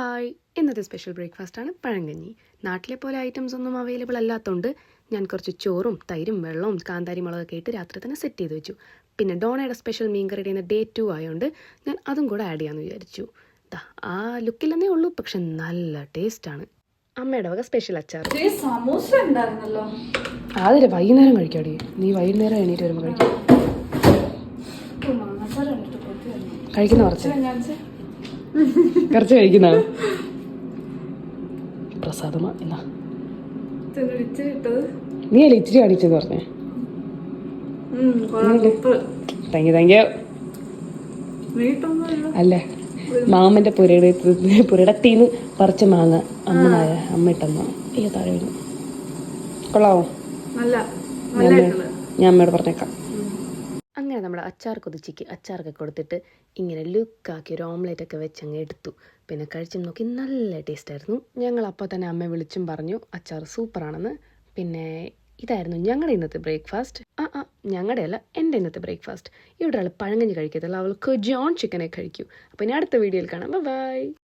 Hi, ഇന്നത്തെ special ബ്രേക്ക്ഫാസ്റ്റാണ് പഴങ്കഞ്ഞി. നാട്ടിലെ പോലെ ഐറ്റംസ് ഒന്നും അവൈലബിൾ അല്ലാത്തതുകൊണ്ട് ഞാൻ കുറച്ച് ചോറും തൈരും വെള്ളവും കാന്താരി മുളകൊക്കെ ഇട്ട് രാത്രി തന്നെ സെറ്റ് ചെയ്ത് വെച്ചു. പിന്നെ ഡോണയുടെ സ്പെഷ്യൽ മീൻ കറിയുടെ ഇന്ന് Day 2 ആയതുകൊണ്ട് ഞാൻ അതും കൂടെ ആഡ് ചെയ്യാമെന്ന് വിചാരിച്ചു. ആ ലുക്കില്ലെന്നേ ഉള്ളൂ, പക്ഷെ നല്ല ടേസ്റ്റാണ്. അമ്മയുടെ വക സ്പെഷ്യൽ അച്ചാർ. അതിൽ വൈകുന്നേരം കഴിക്കാടി, നീ വൈകുന്നേരം എണീറ്റ് വരുമ്പോൾ കഴിക്കാം. കഴിക്കുന്ന കുറച്ച് കഴിക്കുന്ന പ്രസാദമാ എന്നാ നീ അല്ല ഇച്ചിരി കാണിച്ചെന്ന് പറഞ്ഞേ. Thank you. അല്ല, മാമന്റെ പുരടത്തിന്ന് പറിച്ച മാങ്ങ അമ്മ ഇട്ടമ്മ. അയ്യോ, താഴെ വീണു. കൊള്ളാവോ? ഞാൻ അമ്മയോട് പറഞ്ഞേക്കാം. അങ്ങനെ നമ്മൾ അച്ചാർ കൊതിച്ചിക്ക് അച്ചാറൊക്കെ കൊടുത്തിട്ട് ഇങ്ങനെ ലുക്കാക്കി ഒരു ഓംലെറ്റൊക്കെ വെച്ച് അങ്ങ് എടുത്തു. പിന്നെ കഴിച്ചും നോക്കി നല്ല ടേസ്റ്റായിരുന്നു. ഞങ്ങൾ അപ്പോൾ തന്നെ അമ്മയെ വിളിച്ചും പറഞ്ഞു അച്ചാർ സൂപ്പറാണെന്ന്. പിന്നെ ഇതായിരുന്നു ഞങ്ങളുടെ ഇന്നത്തെ ബ്രേക്ക്ഫാസ്റ്റ്. ഞങ്ങളുടെ അല്ല, എൻ്റെ ഇന്നത്തെ ബ്രേക്ക്ഫാസ്റ്റ്. ഇവിടെ ആൾ പഴങ്കഞ്ഞി കഴിക്കത്തില്ല, അവൾക്ക് ജോൺ ചിക്കനെ കഴിക്കൂ. അപ്പോൾ ഇനി അടുത്ത വീഡിയോയിൽ കാണാം. ബൈ.